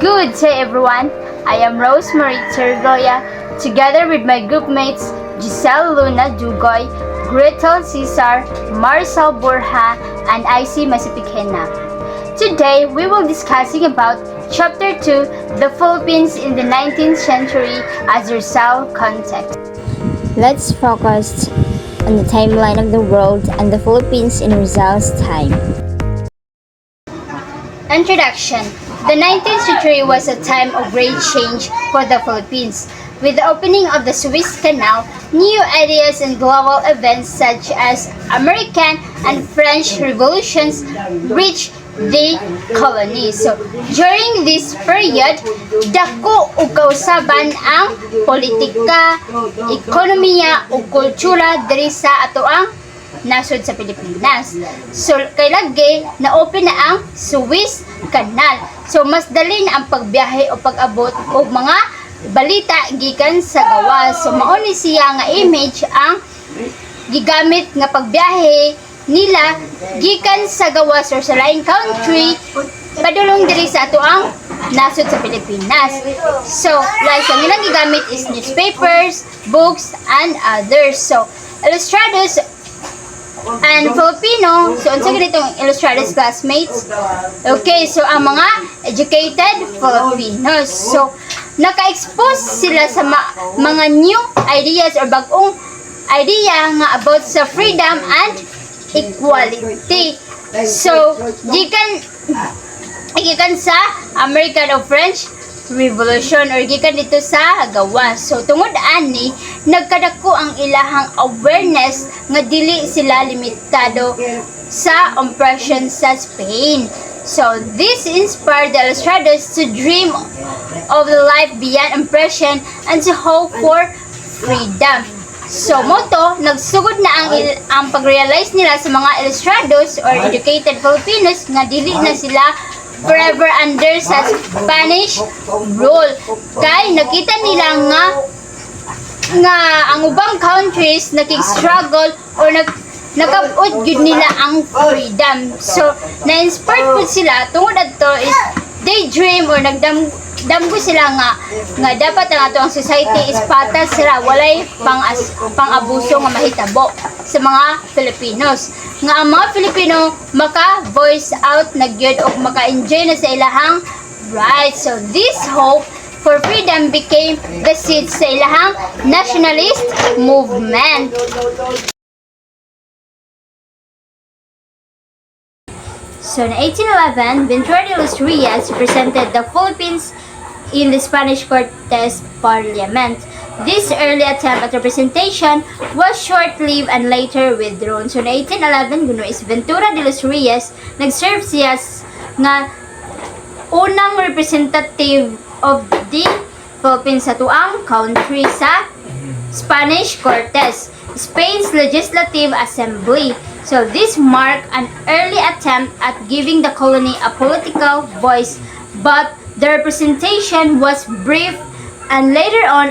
Good day everyone, I am Rosemary Tergoya together with my group mates Giselle Luna Dugoy, Gretel Cesar, Marcel Borja, and IC Masipikena. Today we will discussing about Chapter 2, The Philippines in the 19th Century as Rizal Context. Let's focus on the timeline of the world and the Philippines in Rizal's time. Introduction. The 19th century was a time of great change for the Philippines. With the opening of the Suez Canal, new ideas and global events such as American and French revolutions reached the colony. So, during this period, dako ug kausaban ang politika, ekonomiya ug kultura diri sa atoang nasod sa Pilipinas. So, kay lagi, na-open na ang Suez Canal. So, mas dali na ang pagbiyahe o pag-abot o mga balita gikan sa gawas. So, mauni siya nga image ang gigamit nga pagbiyahe nila gikan sa gawas or sa laing country padulong diri sa ato ang nasod sa Pilipinas. So, like ang ilang gigamit is newspapers, books, and others. So, Ilustrados and Filipino, so unsa ganitong Ilustrados classmates? Okay, so ang mga educated Filipinos. So, naka-expose sila sa mga new ideas or bagong idea nga about sa freedom and equality. So, gikan sa American o French Revolution or gikan dito sa gawas. So, tungod ani, nagkadako ang ilahang awareness nga dili sila limitado sa oppression sa Spain. So, this inspired the Ilustrados to dream of the life beyond oppression and to hope for freedom. So, moto, nagsugod na ang pag-realize nila sa mga Ilustrados or educated Filipinos nga dili na sila forever under sa Spanish rule. Kay nakita nila nga ang ubang countries nakig-struggle or nakabot gyud nila ang freedom. So, na-inspired po sila tungod adto is they dream or nagdamgo sila nga dapat ang ato ang society is patas sila walay pang-abuso nga mahitabo sa mga Filipinos. Nga ang mga Filipino maka-voice out na gyud o maka-enjoy na sa ilahang rights. So, this hope for freedom became the seed sa ilahang nationalist movement. So, in 1811, Ventura de los Rios represented the Philippines in the Spanish Cortes Parliament. This early attempt at representation was short-lived and later withdrawn. So, in 1811, guno is Ventura de los Rios, nag-serve siya nga unang representative of the Philippines sa tuang country sa Spanish Cortes, Spain's Legislative Assembly. So, this marked an early attempt at giving the colony a political voice, but the representation was brief and later on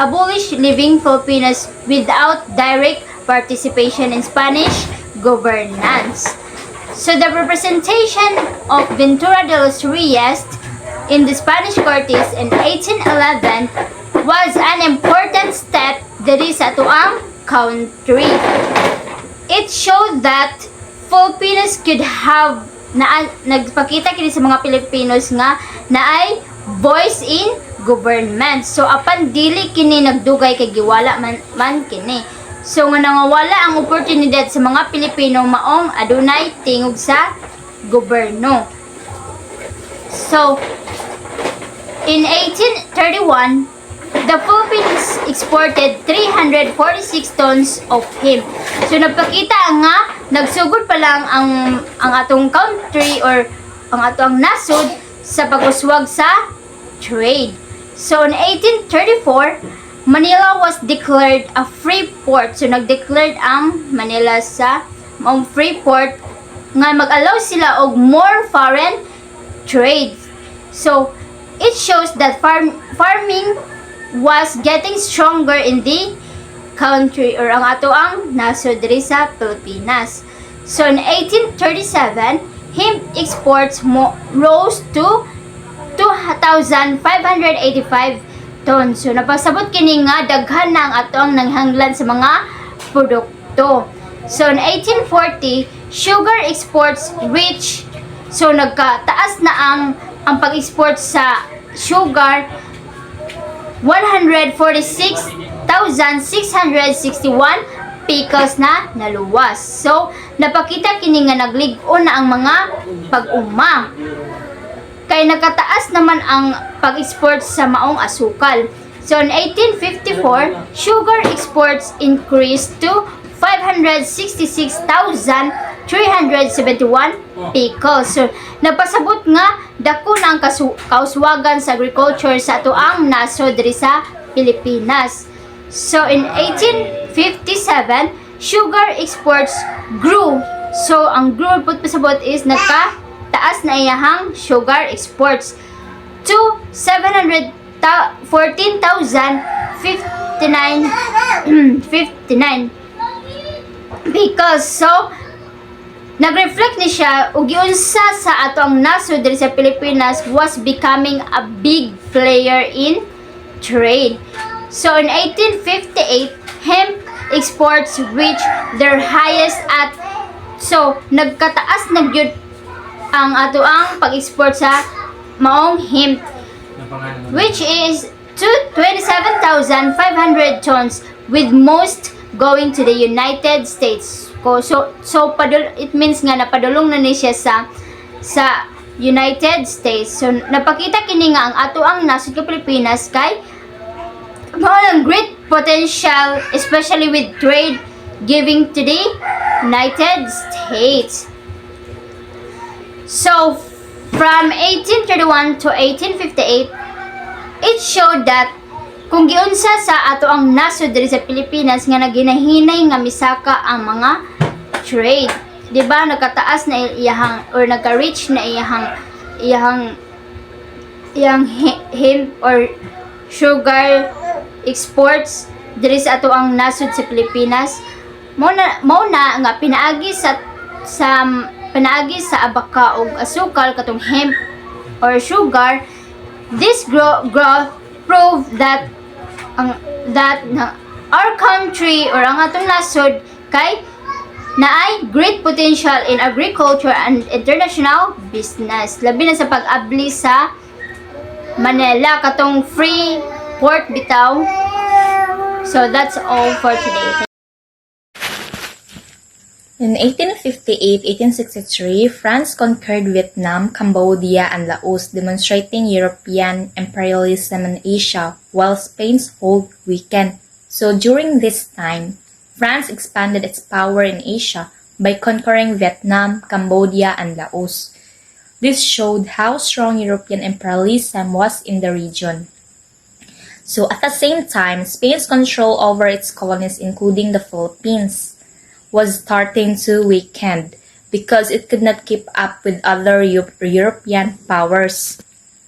abolished living Filipinos without direct participation in Spanish governance. So, the representation of Ventura de los Rios in the Spanish Cortes in 1811 was an important step diri sa tuang country. It showed that Filipinos could have nagpakita kini sa mga Pilipinos nga naay voice in government. So, apan dili kini nagdugay kay giwala man kini. So, nga nangawala ang oportunidad sa mga Pilipino maong adunay tingog sa gobyerno. So, in 1831, the Philippines exported 346 tons of hemp. So, nagpakita nga nagsugod pa lang ang atong country or ang atong nasod sa pag-uswag sa trade. So, in 1834, Manila was declared a free port. So, nag-declared ang Manila sa free port nga mag-allow sila og more foreign trade. So, it shows that farming was getting stronger in the country or ang ato ang nasod diri sa Pilipinas. So, in 1837, hemp exports rose to 2,585 tons. So napasabot kini nga daghan na ang ato ang nanghanglan sa mga produkto. So in 1840, sugar exports reach, so nagkataas na ang pag-export sa sugar 146,661 pickles na naluwas. So napakita kini nga nagligon na ang mga pag-uma. Kay nakataas naman ang pag-export sa maong asukal. So in 1854, sugar exports increased to 566,371 pickles. So napasabot nga dako na ang kauswagan sa agriculture sa atuang nasod diri sa Pilipinas. So in 1857, sugar exports grew. So ang grew pud pasabot is taas na iyahang sugar exports to 714,059 because so nag-reflect ni siya ug giunsa sa ato ang nasod diri sa Pilipinas was becoming a big player in trade. So in 1858, hemp exports reached their highest at so nagkataas na gyud ang ato ang pag-export sa maong hemp, which is to 27,500 tons, with most going to the United States. So it means nga napadulong na ni siya sa United States. So napakita kini nga ang ato ang nasod sa Pilipinas kay mao ng great potential, especially with trade giving to the United States. So from 1831 to 1858, it showed that kung giunsa sa ato ang nasod diri sa Pilipinas nga naginahinay nga misaka ang mga trade, di ba, nakataas na iyahang or nagka-reach na iyahang hemp or sugar exports diri sa ato ang nasod sa Pilipinas. Mao na nga pinaagi sa abaka ug asukal katong hemp or sugar. This growth proved that our country or ang atong nasod kay naay great potential in agriculture and international business, labi na sa pag-abli sa Manila katong free port bitaw. So that's all for today. In 1858-1863, France conquered Vietnam, Cambodia, and Laos, demonstrating European imperialism in Asia, while Spain's hold weakened. So during this time, France expanded its power in Asia by conquering Vietnam, Cambodia, and Laos. This showed how strong European imperialism was in the region. So at the same time, Spain's control over its colonies, including the Philippines, was starting to weaken because it could not keep up with other European powers.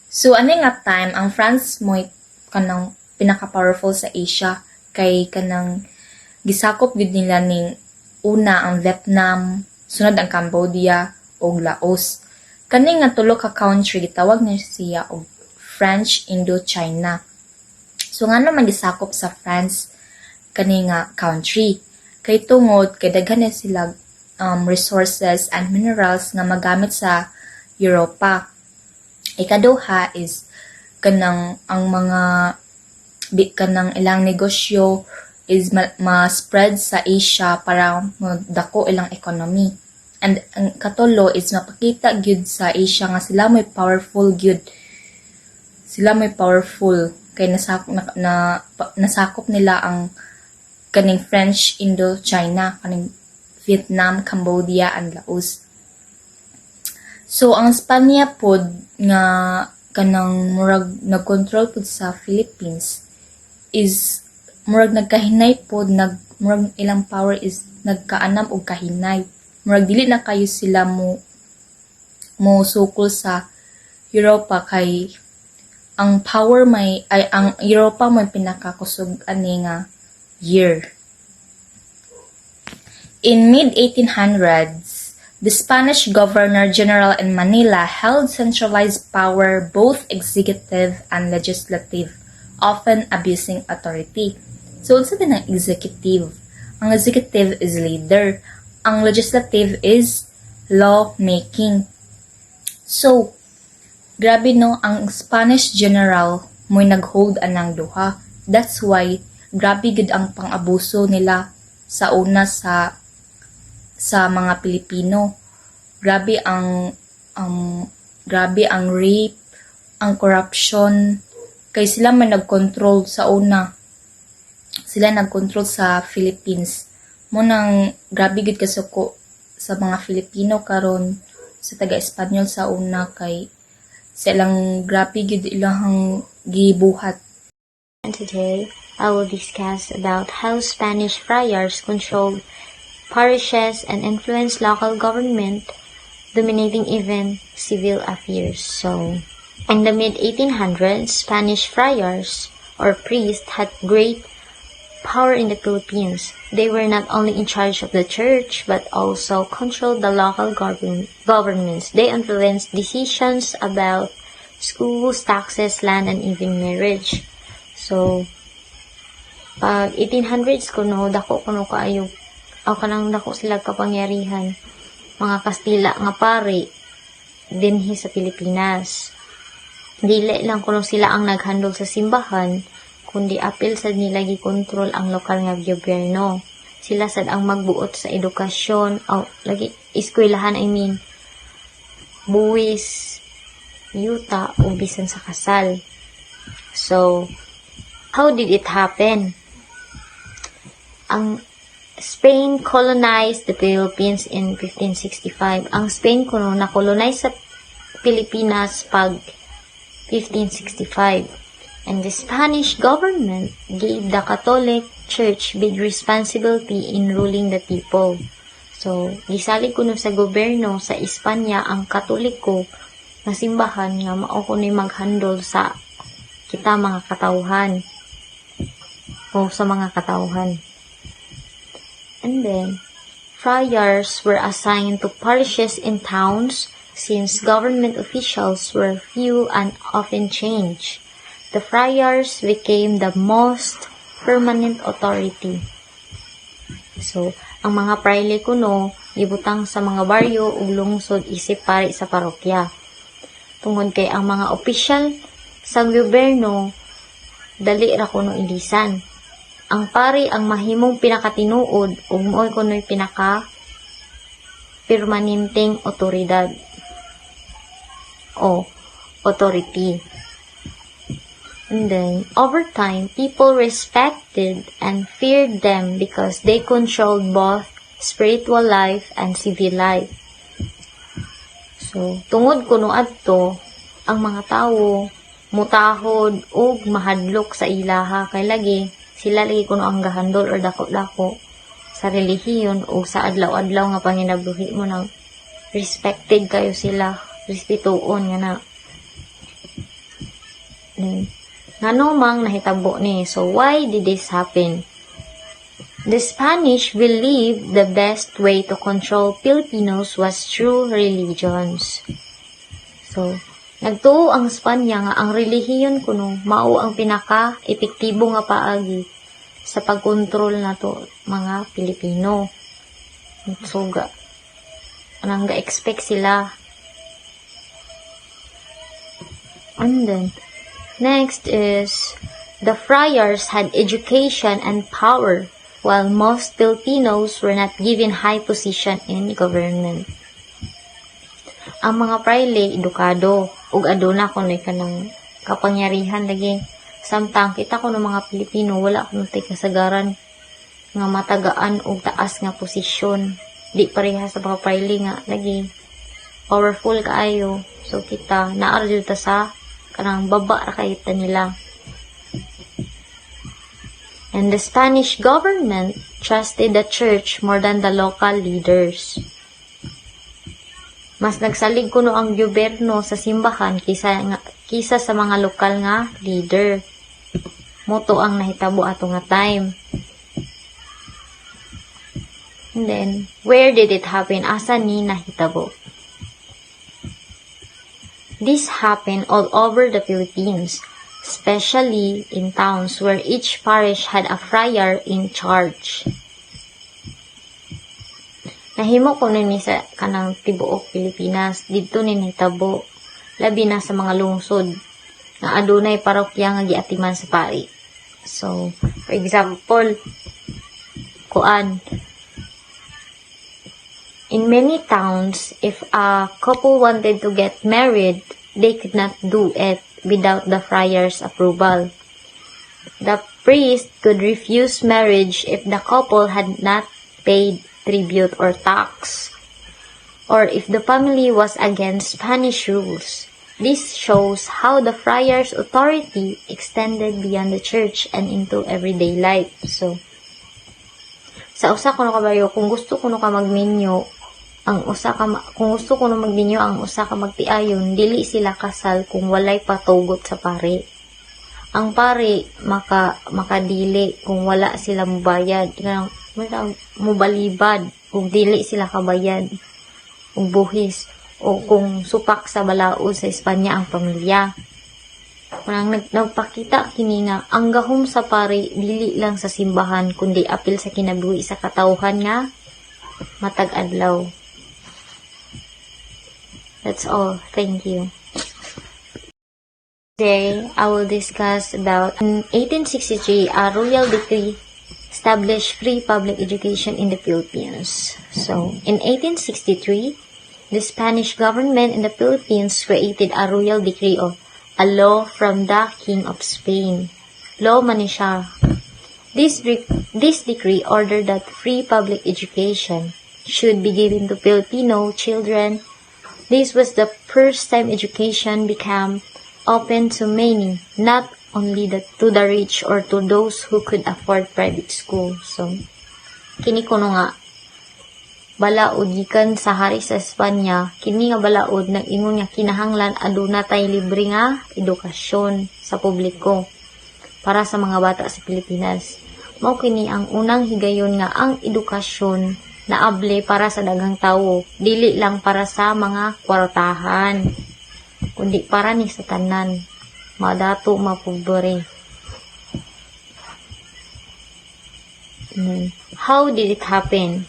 So ano nga time ang France mo kanang pinaka-powerful sa Asia kay kanang gisakop gud nila ning una ang Vietnam, sunod ang Cambodia ug Laos. Kani nga tulo ka country gitawag na siya og French Indochina. So nga naman gisakop sa France kani nga country kay tungod kay daghan na sila resources and minerals nga magamit sa Europa. Ikaduha is kanang ang mga kanang ilang negosyo is ma-spread sa Asia para dako ilang economy. And ang katulo is mapakita gyud sa Asia nga sila may powerful gyud. Sila may powerful kay nasakop nila ang kaning French Indochina, kaning Vietnam, Cambodia, and Laos. So ang Spanya pod nga kanang murag nagkontrol pod sa Philippines is murag nagkahinay pod murag ilang power is nagkaanam og kahinay. Murag dili na kayo sila mo sukol sa Europa kay ang power ang Europa may pinakakusog ani nga year. In mid-1800s, The Spanish Governor-General in Manila held centralized power, both executive and legislative, often abusing authority. So, unsa din ang executive? Ang executive is leader. Ang legislative is law-making. So, grabe no, ang Spanish general mo'y nag-hold anang duha. That's why, grabe gid ang pang-abuso nila sa una sa mga Pilipino. Grabe ang rape, ang corruption, kay sila man nag-control sa una. Sila nag-control sa Philippines. Mo nang grabe gid kasuko sa mga Filipino karon sa taga-Espanyol sa una kay silang grabe gid ilahang gibuhat. And today, I will discuss about how Spanish friars controlled parishes and influenced local government, dominating even civil affairs. So, in the mid-1800s, Spanish friars or priests had great power in the Philippines. They were not only in charge of the church, but also controlled the local governments. They influenced decisions about schools, taxes, land, and even marriage. So, pag 1800s kuno, dako kuno kaayo, o kanang dako sila kapangyarihan, mga Kastila nga pari, dinhi sa Pilipinas. Dili lang kuno sila ang naghandle sa simbahan, kundi apil sad nila gikontrol ang lokal nga gobyerno. Sila sad ang magbuot sa edukasyon, lagi eskwelahan, buwis, yuta, o bisan sa kasal. So, how did it happen? Ang Spain colonized the Philippines in 1565. Ang Spain kuno na-colonize sa Pilipinas pag 1565. And the Spanish government gave the Catholic Church big responsibility in ruling the people. So, gisalig kuno sa gobyerno sa Espanya ang Katoliko na simbahan nga mao kuno'y maghandle sa kita mga katawhan o sa mga katawhan. And then, friars were assigned to parishes in towns since government officials were few and often changed. The friars became the most permanent authority. So, ang mga praile kuno gibutang sa mga baryo ug lungsod isip pari sa parokya. Tungod kay ang mga opisyal sa gobyerno dali ra kuno ilisan. Ang pari ang mahimong pinakatinuod ug mo'y kuno'y pinaka permanenteng otoridad o authority. And then, over time, people respected and feared them because they controlled both spiritual life and civil life. So, tungod kuno adto, ang mga tawo mutahod ug mahadlok sa ilaha kay lagi sila lagi kuno ang gahandol or dako-dako sa relihiyon o sa adlaw-adlaw nga panginabuhi mo nang respected kayo sila, respetuon nga na. Ngano mang nahitabo ni. So, why did this happen? The Spanish believed the best way to control Filipinos was through religions. So, nagtuo ang Espanya nga ang relihiyon kuno mao ang pinaka-epektibo nga paagi sa pagkontrol nato mga Pilipino. So, anang ga-expect sila. And then, next is, the friars had education and power, while most Filipinos were not given high position in government. Ang mga praile, edukado, ug aduna kuno'y kanang kapangyarihan lagi. Samtang kita kuno mga Pilipino, wala kuno tay kasagaran nga matagaan ug taas nga posisyon. Di pareha sa mga praile nga lagi powerful kaayo. So kita naarjud ta sa kanang baba ra kayta nila. And the Spanish government trusted the church more than the local leaders. Mas nagsalig kuno ang gobyerno sa simbahan kisa sa mga lokal nga leader. Moto ang nahitabo ato nga time. And then, where did it happen? Asa ni nahitabo? This happened all over the Philippines, especially in towns where each parish had a friar in charge. Nahimo ko ni sa kanang tibuok Pilipinas, dito ni nahitabo, labi na sa mga lungsod, na adunay parokya nga giatiman sa pari. So, for example, in many towns, if a couple wanted to get married, they could not do it without the friar's approval. The priest could refuse marriage if the couple had not paid tribute or tax, or if the family was against Spanish rules. This shows how the friar's authority extended beyond the church and into everyday life. So, sa usa ko no kabayo, kung gusto ko no ka magminyo, kung gusto ko no magminyo ang usa ka magtiayon, dili sila kasal kung walay patugot sa pari. Ang pari makadili kung wala sila mubayad, mubalibad kung dili sila kabayad, kung buhis o kung supak sa balaod sa Espanya ang pamilya. Parang nagpakita kini nga ang gahom sa pari dili lang sa simbahan kundi apil sa kinabuhi sa katawhan nga matag adlaw. That's all. Thank you. Today, I will discuss about in 1863, a royal decree established free public education in the Philippines. So, in 1863, the Spanish government in the Philippines created a royal decree of a law from the King of Spain. Law man ni siya. This decree ordered that free public education should be given to Filipino children. This was the first time education became open to many, not only to the rich or to those who could afford private school. So, kini kuno nga balaod gikan sa hari sa Espanya, kini nga balaod nag-ingon nga kinahanglan aduna tay libre nga edukasyon sa publiko para sa mga bata sa Pilipinas. Mao kini ang unang higayon nga ang edukasyon na able para sa daghang tawo, dili lang para sa mga kwartahan, kundi para ni sa tanan, madato mapobre. How did it happen?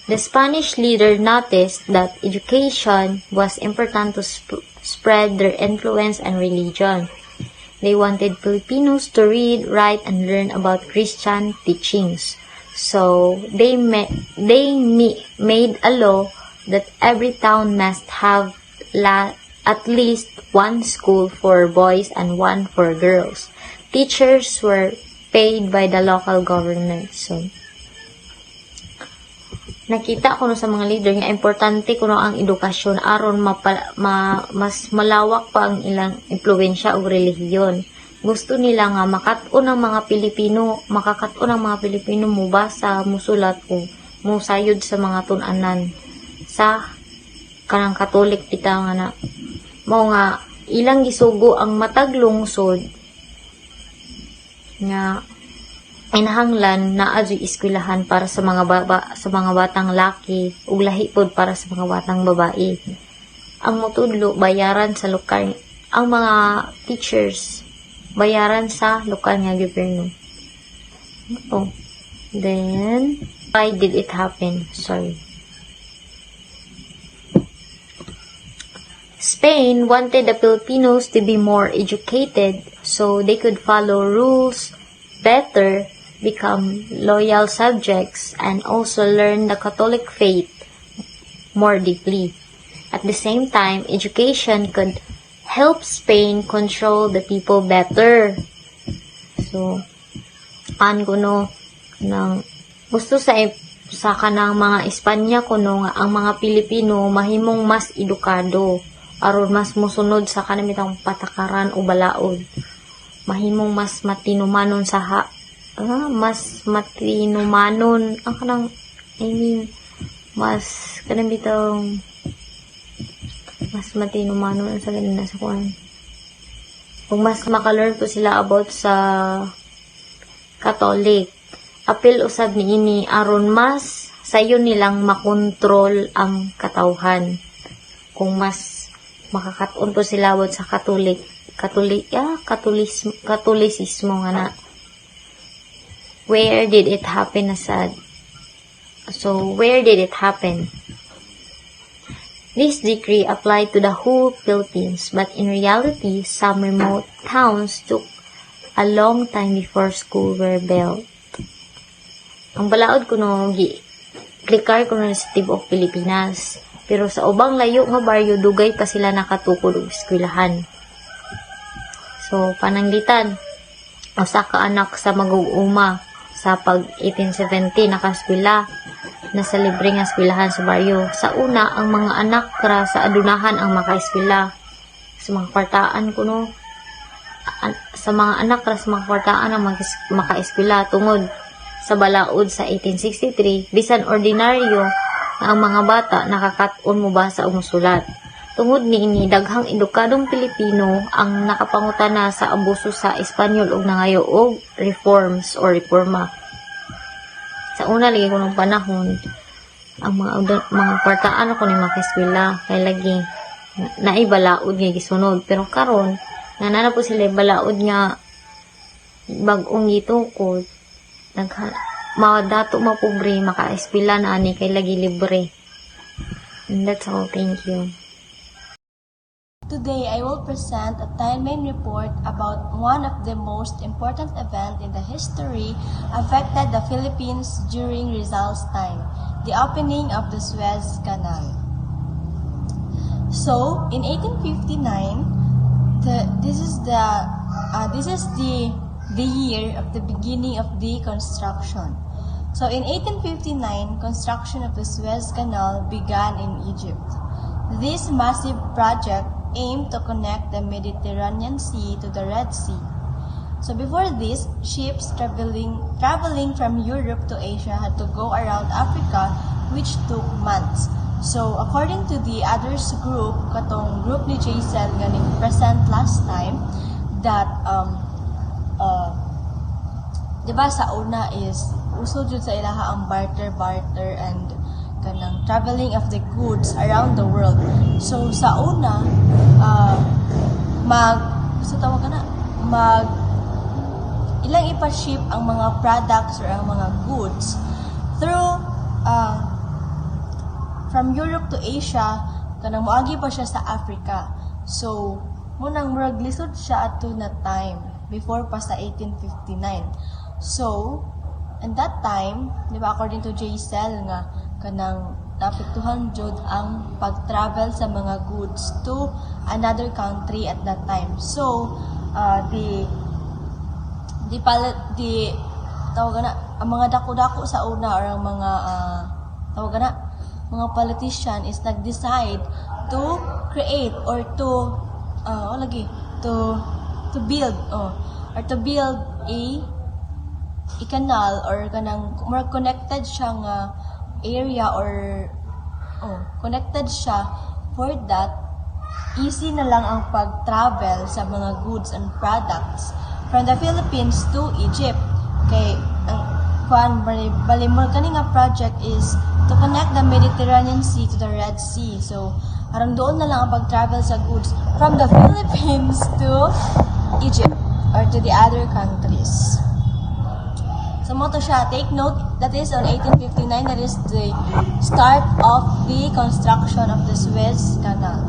The Spanish leader noticed that education was important to spread their influence and religion. They wanted Filipinos to read, write, and learn about Christian teachings. So, they made a law that every town must have at least one school for boys and one for girls. Teachers were paid by the local government. So, nakita ko no sa mga leader nga importante kuno ang edukasyon aron mas malawak pa ang ilang impluwensya o relihiyon. Gusto nila nga makat-on ang mga Pilipino, makakatun ang mga Pilipino mubasa, musulat o musayod sa mga tunanan sa kanang Katolik kita nga na mao nga ilang gisugo ang matag lungsod nga inahanglan na adyo eskwelahan para sa mga batang laki ug lahi pod para sa mga batang babae. Ang motudlo bayaran sa lokal, ang mga teachers bayaran sa lokal nga gobyerno. Then why did it happen? Sorry. Spain wanted the Filipinos to be more educated so they could follow rules better, become loyal subjects, and also learn the Catholic faith more deeply. At the same time, education could help Spain control the people better. So, kuno nang gusto sa kanang mga Espanya kuno nga ang mga Pilipino mahimong mas edukado aron mas musunod sa kanilang patakaran o balaod. Mahimong mas matinumanon mas matinumanon ang kanang mas matinumanon sa ganina sa kuan. Kung mas maka-learn po sila about sa Catholic apil usab niini aron mas sayo nilang makontrol ang katawhan. Kung mas makakaton to sila wad sa katolisismo nga na. Where did it happen, Asad? So, where did it happen? This decree applied to the whole Philippines, but in reality, some remote towns took a long time before schools were built. Ang balaod ko no, klikar ko na sa Tib of Pilipinas. Pero sa ubang layo nga baryo, dugay pa sila nakatukod og eskwelahan. So, pananglitan, usa ka anak sa mag-uuma sa pag 1870 nakaskwela na sa libre nga eskwelahan sa baryo. Sa una, ang mga anak ra sa adunahan ang makaeskwela. Sa mga kwartaan ko no, sa mga anak ra sa mga kwartaan ang makaeskwela tungod sa balaod sa 1863, bisan ordinaryo na ang mga bata nakakaton mo basa o musulat. Tungod niini, daghang edukadong Pilipino ang nakapangutana sa abuso sa Espanyol ug nangayo og reforms or reforma. Sa una lagi ko ng panahon, ang mga kwartaan ako ni makaeskwela kay lagi naibalaod nga gisunod. Pero karon nga na po sila balaod nga bag-ong gitukod, dato mapobre makaeskwela na ani kay lagi libre. And that's all. Thank you. Today, I will present a timeline report about one of the most important events in the history affected the Philippines during Rizal's time, the opening of the Suez Canal. So, in 1859, this is the year of the beginning of the construction. So, in 1859, construction of the Suez Canal began in Egypt. This massive project aimed to connect the Mediterranean Sea to the Red Sea. So before this, ships traveling from Europe to Asia had to go around Africa, which took months. So according to the others group, katong group ni Jason nga ning present last time, that diba sa una is uso jud sa ilaha ang barter and kanang traveling of the goods around the world. So sa una ilang ipa-ship ang mga products or ang mga goods through from Europe to Asia, kanang moagi pa siya sa Africa. So munang murag lisod siya ato na time before pa sa 1859. So and that time, di ba, according to J. Sell nga, kanang napektuhan jud ang pag-travel sa mga goods to another country at that time. So, ang mga dako-dako sa una or ang mga mga politician is nag-decide to create or to build a canal or kanang more connected siya nga area or connected siya for that easy na lang ang pag-travel sa mga goods and products from the Philippines to Egypt. Kay ang balimol kani nga project is to connect the Mediterranean Sea to the Red Sea. So aron doon na lang ang pag-travel sa goods from the Philippines to Egypt or to the other countries. So mo to siya, take note, that is on 1859, that is the start of the construction of the Suez Canal.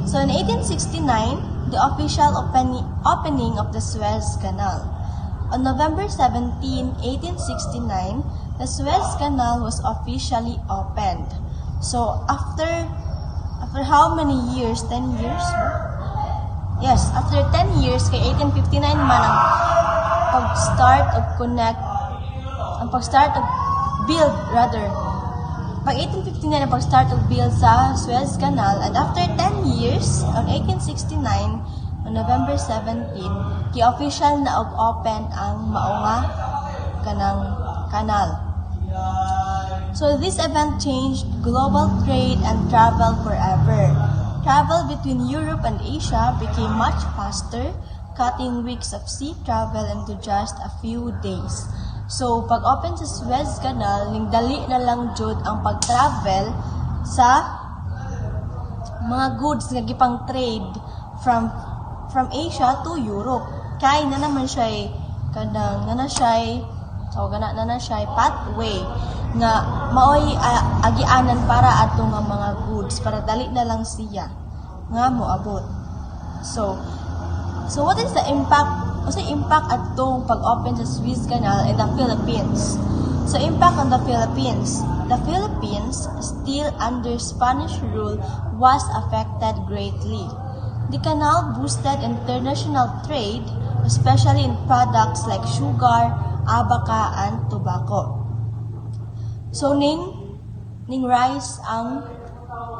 So in 1869, the official opening of the Suez Canal. On November 17, 1869, the Suez Canal was officially opened. So after how many years? 10 years? Yes, after 10 years, kay 1859 man ang pag-start of build rather. Pag 1859 ang pag-start of build sa Suez Canal, and after 10 years, on 1869, on November 17, ki-official na og-open ang maunga kanang canal. So this event changed global trade and travel forever. Travel between Europe and Asia became much faster, cutting weeks of sea travel into just a few days. So pag open sa Suez Canal, ning dali na lang jud ang pag-travel sa mga goods nga gipang trade from Asia to Europe. Kay na naman siya kanang na siya pathway nga maoy agianan para ato nga mga goods para dali na lang siya nga moabot. So what is the impact? Kasi impact atong pag-open sa Suez Canal in the Philippines. So impact on the Philippines. The Philippines, still under Spanish rule, was affected greatly. The canal boosted international trade, especially in products like sugar, abaca, and tobacco. So ning rise ang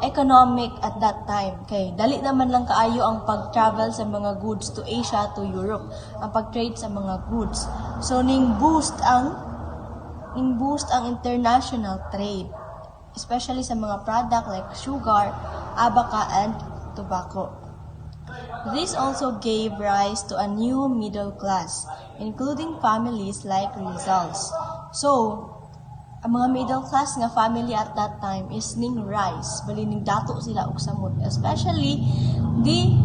economic at that time. Kay dali naman lang kaayo ang pag-travel sa mga goods to Asia to Europe, ang pag-trade sa mga goods. So ning boost ang international trade, especially sa mga product like sugar, abaca, and tobacco. This also gave rise to a new middle class, including families like Rizal's. So, ang mga middle class nga family at that time is ning rise, bali ning dato sila og samot, especially the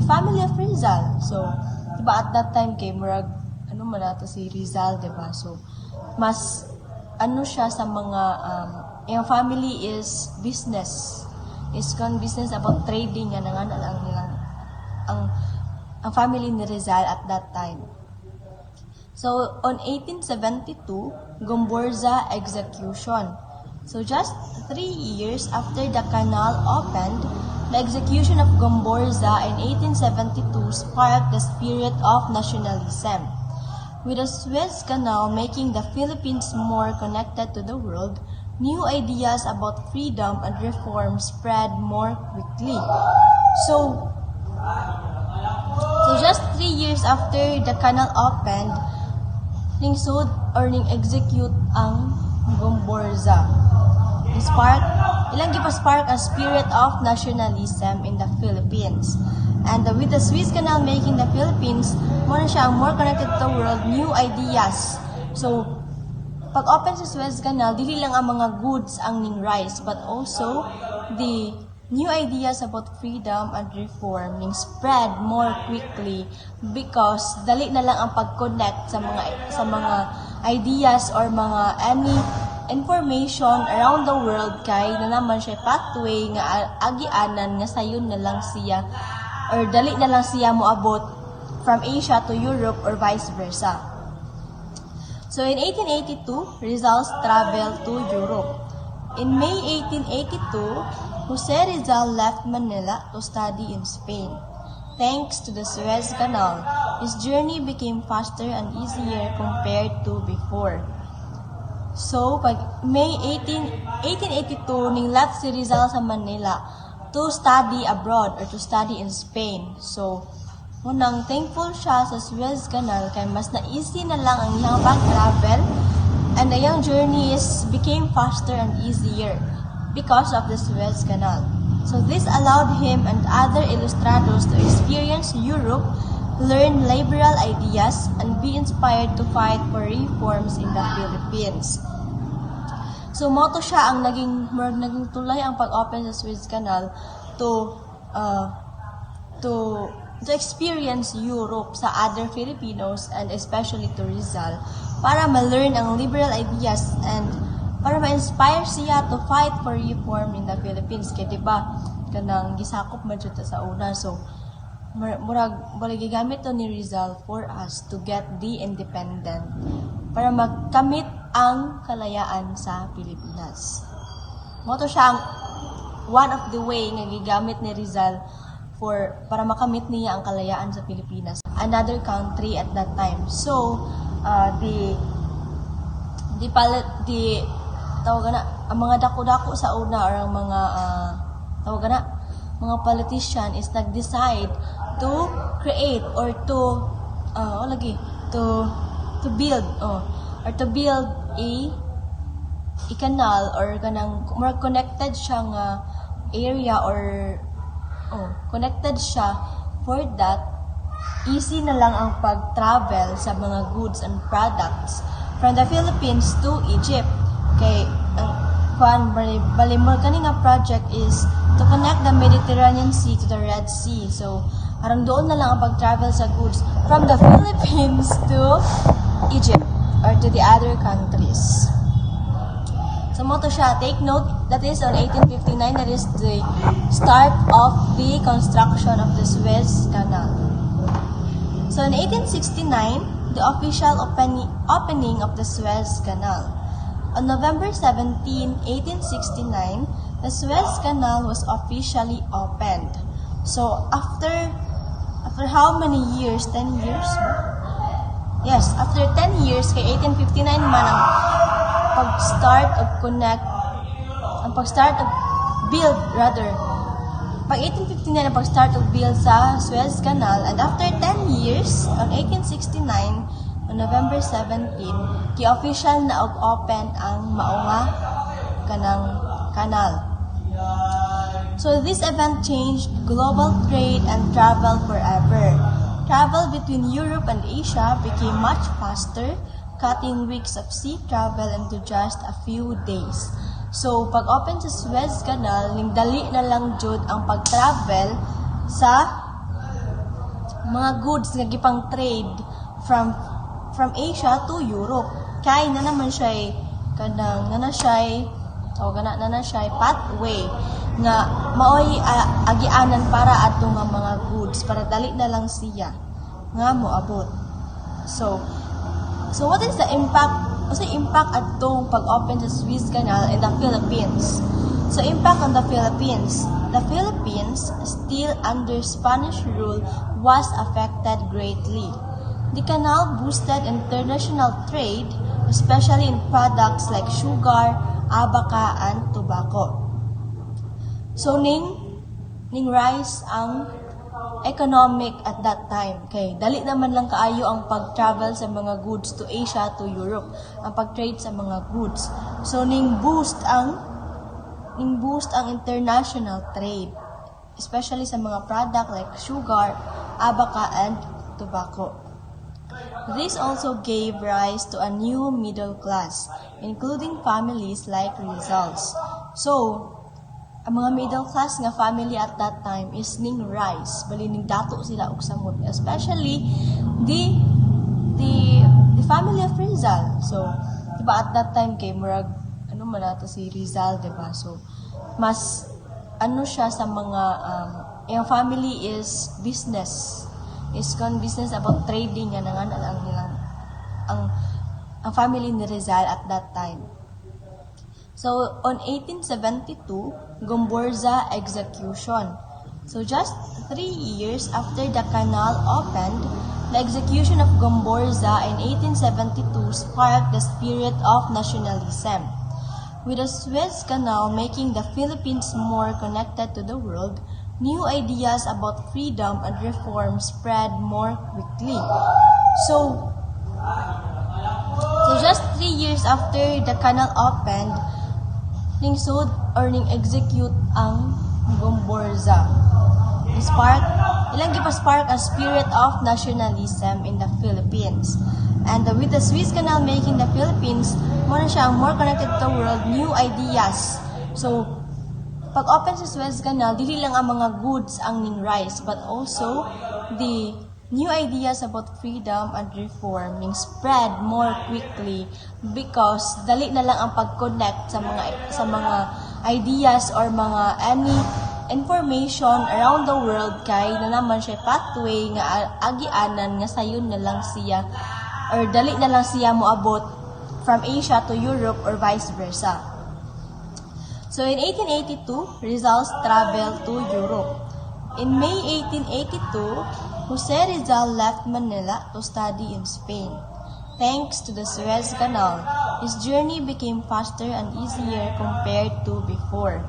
family of Rizal. So, diba at that time kay murag ano man ato si Rizal, diba? So, mas ano siya sa mga yung family is business. Is business about trading nga nangana lang nilang ang family ni Rizal at that time. So, on 1872, Gomburza execution. So, just 3 years after the canal opened, the execution of Gomburza in 1872 sparked the spirit of nationalism. With the Suez Canal making the Philippines more connected to the world, new ideas about freedom and reform spread more quickly. So just 3 years after the canal opened, ning execute ang Gomburza. Ilang gipa-spark ang spirit of nationalism in the Philippines. And with the Suez Canal making the Philippines more siya ang more connected to the world, new ideas. So, pag open sa Suez Canal, dili lang ang mga goods ang ning rise, but also the new ideas about freedom and reform ning spread more quickly because dali na lang ang pag-connect sa mga ideas or mga any information around the world kay na naman siya pathway nga agianan nga sayon na lang siya or dali na lang siya moabot from Asia to Europe or vice versa. So in 1882, Rizal's traveled to Europe. In May 1882, Jose Rizal left Manila to study in Spain. Thanks to the Suez Canal, his journey became faster and easier compared to before. So, pag May 1882, ning left si Rizal sa Manila to study abroad or to study in Spain. So, munang thankful siya sa Suez Canal kay mas na easy na lang ang iyang pag-travel and the young journey became faster and easier because of the Suez Canal. So this allowed him and other illustrators to experience Europe, learn liberal ideas, and be inspired to fight for reforms in the Philippines. So moto siya ang naging tulay ang pag-open sa Suez Canal to experience Europe sa other Filipinos and especially to Rizal para ma-learn ang liberal ideas and para ma-inspire siya to fight for reform in the Philippines. Kaya diba, kanang gisakop man siya sa una. So, murag gigamit to ni Rizal for us to get the independent para magkamit ang kalayaan sa Pilipinas. Moto siya ang one of the way nga gigamit ni Rizal para makamit niya ang kalayaan sa Pilipinas, another country at that time. So, ang mga dako-dako sa una or ang mga mga politician is nag-decide to create or to build a canal or kanang more connected siya nga area or connected siya for that easy na lang ang pag-travel sa mga goods and products from the Philippines to Egypt. Kay ang balimol kani nga project is to connect the Mediterranean Sea to the Red Sea. So, arang doon na lang ang pag-travel sa goods from the Philippines to Egypt or to the other countries. So, mo to siya. Take note, that is on 1859, that is the start of the construction of the Suez Canal. So, in 1869, the official opening of the Suez Canal. On November 17, 1869, the Suez Canal was officially opened. So, after how many years? 10 years? Yes, after 10 years, kay 1859 man ang pag-start of build rather. Pag 1859 ang pag-start of build sa Suez Canal, and after 10 years, on 1869, on November 17, ki-official na og-open ang maunga kanang kanal. So this event changed global trade and travel forever. Travel between Europe and Asia became much faster, cutting weeks of sea travel into just a few days. So pag-open sa Suez Canal, dali na lang jud ang pag-travel sa mga goods nga gipang trade from Asia to Europe. Kay na naman siya kanang na siya pathway nga maoy agianan para adto nga mga goods para dali na lang siya nga moabot. So what is the impact? What's the impact adtong pag-open sa Suez Canal in the Philippines? So impact on the Philippines. The Philippines, still under Spanish rule, was affected greatly. The canal boosted international trade, especially in products like sugar, abaca, and tobacco. So, ning rise ang economic at that time. Okay, dali naman lang kaayo ang pag-travel sa mga goods to Asia, to Europe, ang pag-trade sa mga goods. So, ning boost ang international trade, especially sa mga product like sugar, abaca, and tobacco. This also gave rise to a new middle class, including families like Rizal's. So, ang mga middle class nga family at that time is ning rise, bali ning dato sila og samot, especially the family of Rizal. So, diba at that time kay murag ano man ato si Rizal, diba? So, mas ano siya sa mga yung family is business. Is business about trading yan ang family ni Rizal at that time. So on 1872, Gomburza execution. So just 3 years after the canal opened, the execution of Gomburza in 1872 sparked the spirit of nationalism. With the Suez Canal making the Philippines more connected to the world, new ideas about freedom and reform spread more quickly. So just 3 years after the canal opened, ning execute ang Gomburza. Ilang spark a spirit of nationalism in the Philippines. And with the Suez Canal making the Philippines more connected to the world, new ideas. So pag-open sa Suez Canal, dili lang ang mga goods ang ning rise, but also the new ideas about freedom and reform ning spread more quickly because dali na lang ang pag-connect sa mga ideas or mga any information around the world kay na naman siya pathway nga agianan nga sayon na lang siya or dali na lang siya moabot from Asia to Europe or vice versa. So in 1882, Rizal's traveled to Europe. In May 1882, Jose Rizal left Manila to study in Spain. Thanks to the Suez Canal, his journey became faster and easier compared to before.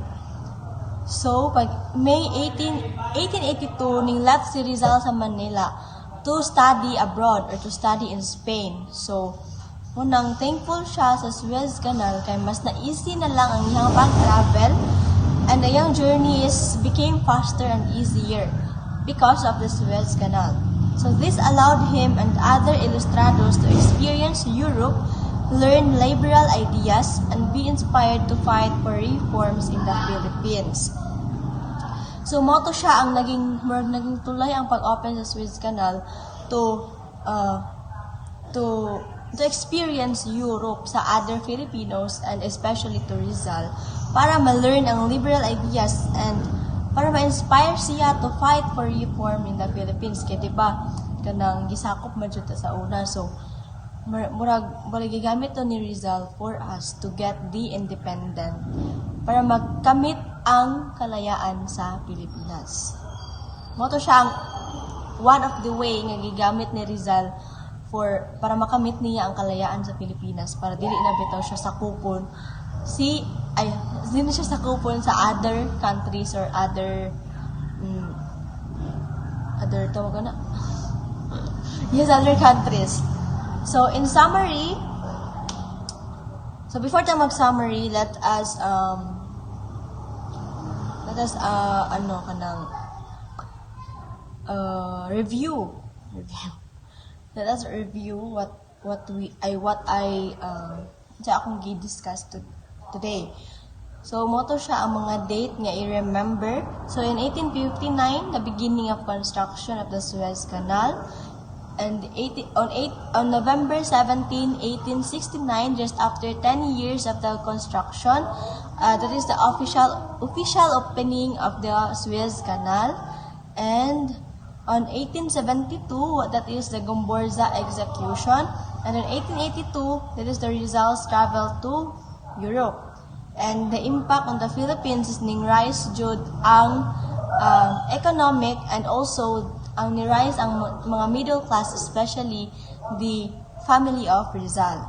So, pag May 1882, ning left si Rizal sa Manila to study abroad or to study in Spain. So, unang thankful siya sa Suez Canal kay mas na easy na lang ang iyang pag-travel and the young journey became faster and easier because of the Suez Canal. So this allowed him and other ilustrados to experience Europe, learn liberal ideas, and be inspired to fight for reforms in the Philippines. So moto siya ang naging tulay ang pag-open sa Suez Canal to experience Europe sa other Filipinos and especially to Rizal para ma-learn ang liberal ideas and para ma-inspire siya to fight for reform in the Philippines. Kaya diba, kanang gisakop man siya sa una. So, murag gigamit to ni Rizal for us to get the independent para magkamit ang kalayaan sa Pilipinas. Moto siya ang one of the way nga gigamit ni Rizal para makamit niya ang kalayaan sa Pilipinas para dili na bitaw siya sakupon hindi siya sakupon sa other countries or other tawag na other countries. So in summary, before tayo mag-summary, let us review. Let us review what I akong gi-discuss today. So moto siya ang mga date nga i-remember. So in 1859, the beginning of construction of the Suez Canal. And on November 17, 1869, just after 10 years of the construction, that is the official opening of the Suez Canal. And on 1872, that is the Gomborza execution. And in 1882, that is the Rizal's travel to Europe. And the impact on the Philippines is ning rise jud ang economic and also ang ni-rise ang mga middle class, especially the family of Rizal.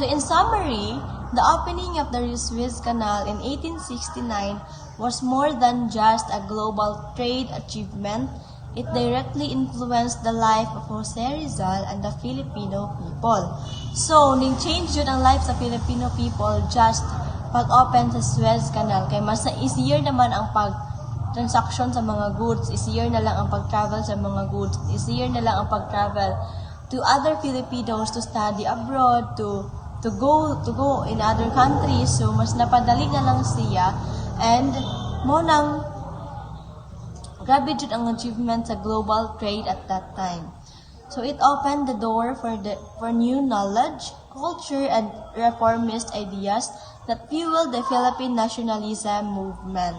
So in summary, the opening of the Suez Canal in 1869 was more than just a global trade achievement. It directly influenced the life of Jose Rizal and the Filipino people. So, ning-change yun ang life sa Filipino people just pag-open sa Suez Canal. Kaya mas easier naman ang transaction sa mga goods, easier na lang ang pag-travel sa mga goods, easier na lang ang pag-travel to other Filipinos to study abroad, to go in other countries. So mas napadali na lang siya and mo nang grabe jud ang achievement sa global trade at that time. So it opened the door for new knowledge, culture, and reformist ideas that fueled the Philippine nationalism movement.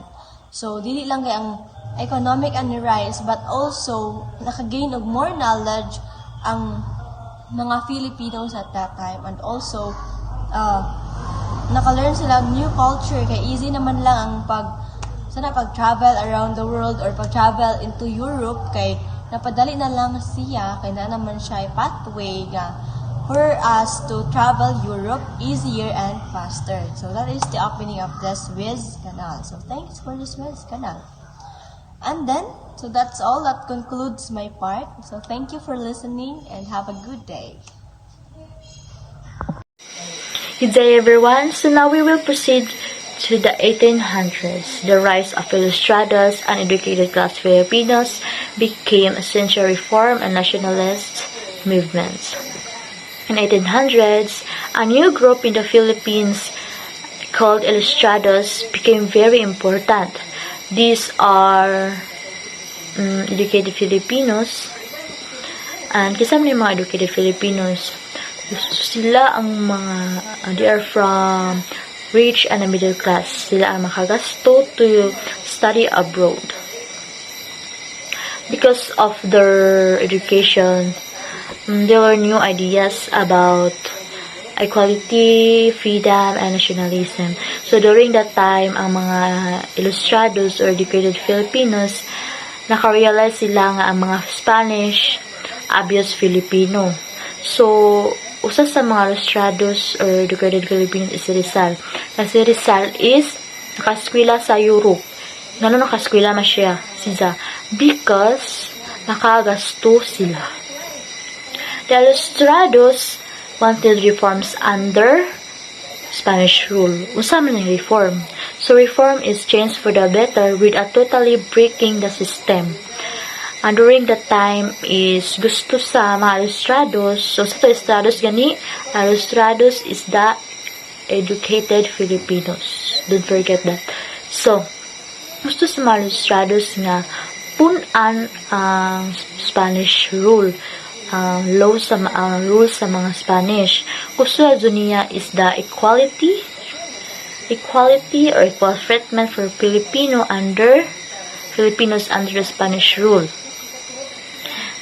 So, dili lang kay ang economic and rise, but also nakagain og more knowledge ang mga Filipinos at that time. And also, naka-learn sila new culture, kay easy naman lang ang pag-travel around the world or pag-travel into Europe, kay napadali na lang siya, kay na naman siya pathway nga for us to travel Europe easier and faster. So that is the opening of the Suez Canal. So thanks for the Suez Canal. And then, so that's all. That concludes my part. So thank you for listening and have a good day. Good day, everyone. So now we will proceed to the 1800s. The rise of ilustrados and educated class Filipinos became essential reform and nationalist movements. In 1800s, a new group in the Philippines called ilustrados became very important. These are educated Filipinos, and kasama yung mga educated Filipinos, sila ang they are from rich and middle class. Sila ang makagasto to study abroad. Because of their education, there were new ideas about equality, freedom, and nationalism. So during that time, ang mga ilustrados or educated Filipinos, nakarealize sila nga ang mga Spanish abuse Filipino. So, usa sa mga ilustrados or educated Filipinos is si Rizal. Kasi Rizal is nakaskwela sa Europe. Ngano nakaskwela na siya? Because nakagasto sila. The ilustrados wanted reforms under Spanish rule. Unsa man ang reform? So reform is change for the better without totally breaking the system. during that time is gusto sa mga ilustrados. So sa to ilustrados gani, ilustrados is the educated Filipinos. Don't forget that. So gusto sa mga ilustrados nga punan ang Spanish rule, rules sa mga Spanish. Gusto niya is the equality or equal treatment for Filipinos under the Spanish rule.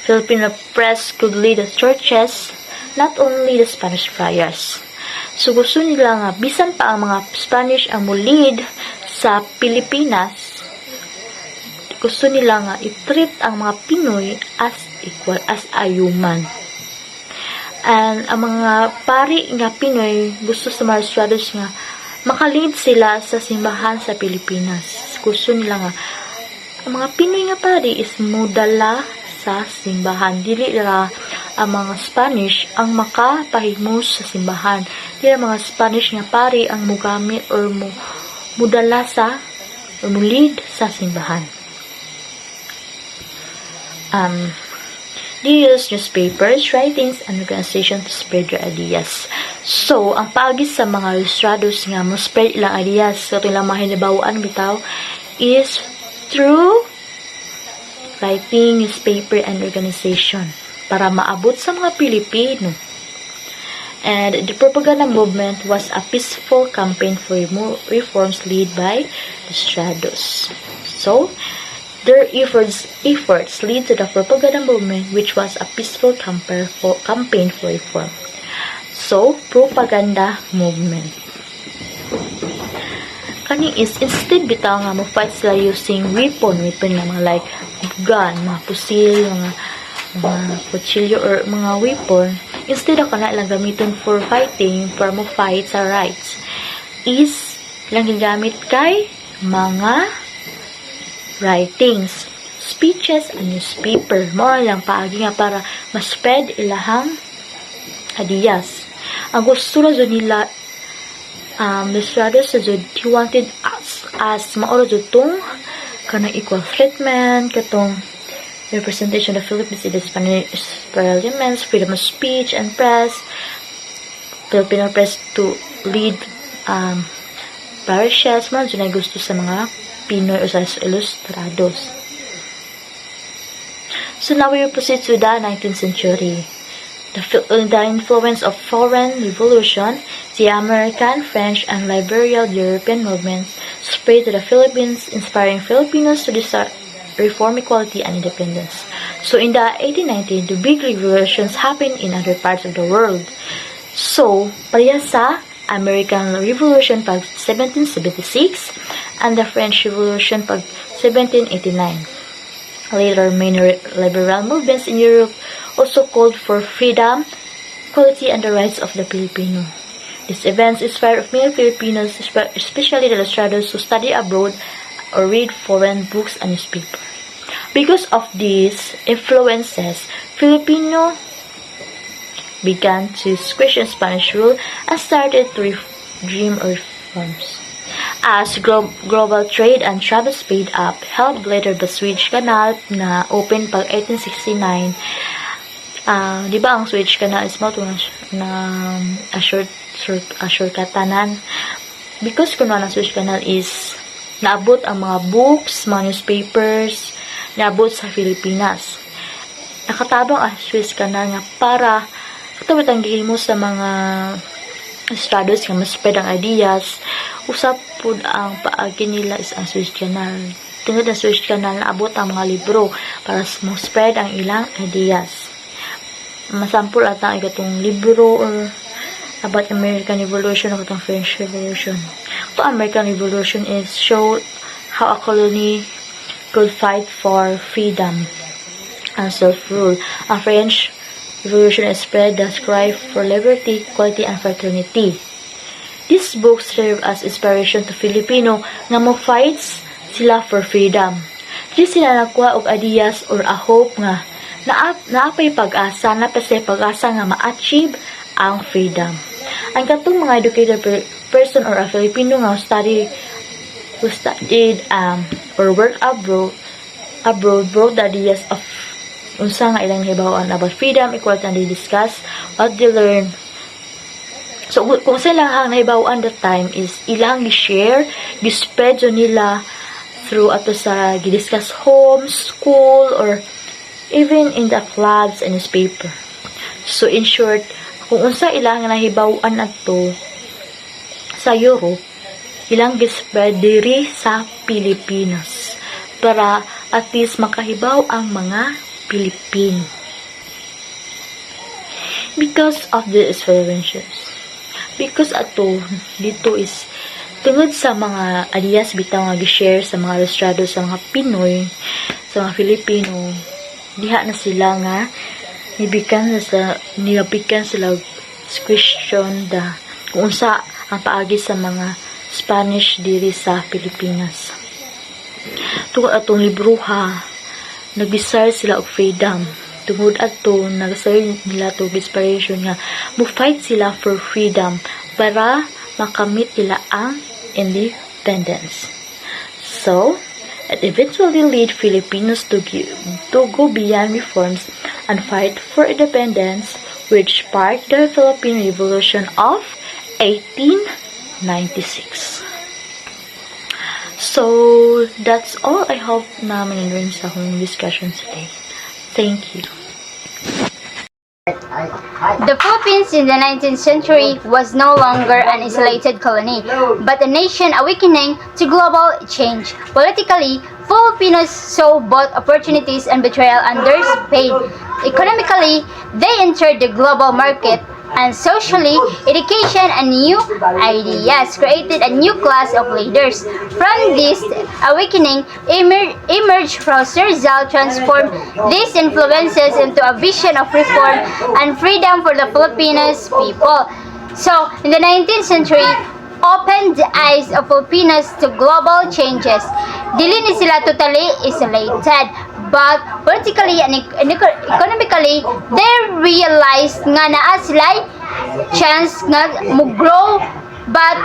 Filipino press could lead the churches, not only the Spanish friars. So gusto nila nga bisan pa ang mga Spanish ang lead sa Pilipinas, gusto nila nga i-treat ang mga Pinoy as equal, as a human. And ang mga pari nga Pinoy gusto sa mga ilustrados nga makalid sila sa simbahan sa Pilipinas. Gusto nila nga ang mga Pinoy nga pari is mudala sa simbahan. Dili ra ang mga Spanish ang makapahimos sa simbahan. Dili mga Spanish nga pari ang mugamit or mudala sa or mulid sa simbahan. They use newspapers, writings, and organization to spread their ideas. So, ang pagis sa mga ilustrados nga mo spread ilang ideas sa ilang mga hinabawaan bitaw is through writing, newspaper, and organization para maabot sa mga Pilipino. And the propaganda movement was a peaceful campaign for reforms led by ilustrados. So, their efforts lead to the propaganda movement, which was a peaceful campaign for reform. So, propaganda movement. Kani is instead bitaw nga mo fight sila using weapon nga mga like gun, mga pusil, mga kutsilyo or mga weapon. Instead of kana lang gamiton for fighting, for mo fight sa rights, is lang gagamit kay mga writings, speeches, and newspaper. More lang paagi nga para ma-spread ilahang ideas. Ang gusto na dyan nila, ilustrados sa dyan, he wanted as mauro dyan itong kanang equal treatment, katong representation of the Philippines in the Spanish parliaments, freedom of speech and press, Filipino press to lead parishes, mga dyan ay gusto sa mga Pinoy o sa ilustrados. So now we will proceed to the 19th century. The influence of foreign revolution, the American, French, and liberal European movements spread to the Philippines, inspiring Filipinos to desire reform, equality, and independence. So in the 1890s, the big revolutions happened in other parts of the world. So, pareha sa American Revolution pag 1776 and the French Revolution pag 1789. Later, many liberal movements in Europe also called for freedom, equality, and the rights of the Filipino. These events inspired many Filipinos, especially the ilustrados, to study abroad or read foreign books and newspapers. Because of these influences, Filipino began to question Spanish rule and started to dream of reforms. As global trade and travel speed up, helped later the Suez Canal na open pag 1869. Di ba ang Suez Canal is mo na shortcutanan? Because kuno ang Suez Canal is naabot ang mga books, mga newspapers, naabot sa Pilipinas. Nakatabang ang Suez Canal nga para katawit ang gihimo sa mga ilustrados nga mas-spread ang ideas. Usap po ang paagi nila is ang Suez Canal. Tungod ang Suez Canal, naabot ang mga libro para mo-spread ang ilang ideas. Masampul at ang ikatong libro or about American Revolution o katong French Revolution. The American Revolution is show how a colony could fight for freedom and self-rule. Ang French Revolution spread the cry for liberty, equality, and fraternity. These books serve as inspiration to Filipino nga mo fights sila for freedom. Dili sila nakuha og ideas or a hope nga naapay pag-asa, napasay pag-asa nga ma-achieve ang freedom. Ang katong mga educated person or a Filipino nga who studied or work abroad abroad brought the ideas of unsa nga ilang hibawan about freedom, equality, and they discuss what they learn. So, kung sila ang nahibawan that time is ilang gi-share, gi-spread so nila through ato sa gi-discuss home, school, or even in the clubs and newspaper. So, in short, kung unsa ilang nahibawan ato sa Europe, ilang gi-spread diri sa Pilipinas para at least makahibaw ang mga Pilipino. Because of these interventions, because ato dito is tungod sa mga ideas bitaw nga gi-share sa mga ilustrado sa mga Pinoy, sa mga Filipino, diha na sila nga nibikan sila question da kung unsa ang paagi sa mga Spanish diri sa Pilipinas. Tungod atong libruha, nagbisar sila og freedom. Tungod ato, nagsayo nila to inspiration nga mo-fight sila for freedom para makamit nila ang independence. So, it eventually lead Filipinos to go beyond reforms and fight for independence, which sparked the Philippine Revolution of 1896. So, that's all I hope na manindrin sa akong discussion today. Thank you. The Philippines in the 19th century was no longer an isolated colony, but a nation awakening to global change. Politically, Filipinos saw both opportunities and betrayal under Spain. Economically, they entered the global market, and socially, education and new ideas created a new class of leaders. From this awakening emerged Jose Rizal transformed these influences into a vision of reform and freedom for the Filipinos people. So, in the 19th century, opened the eyes of Filipinos to global changes. Dili ni sila totally isolated, but politically and economically, they realized nga naa sila chance nga mo-grow, but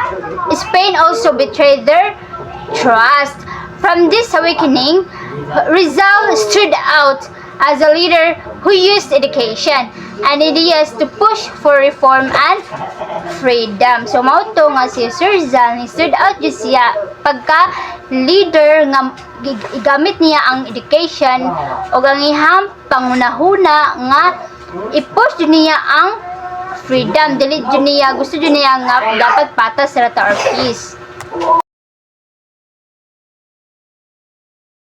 Spain also betrayed their trust. From this awakening, Rizal stood out as a leader who used education and ideas to push for reform and freedom. So, mauto nga si Sir Rizal, ni stood out dyan siya pagka leader nga igamit niya ang education o ang ihang pangunahuna nga i-push niya ang freedom. Dili dyan niya, gusto dyan niya nga dapat patas sa rata or peace.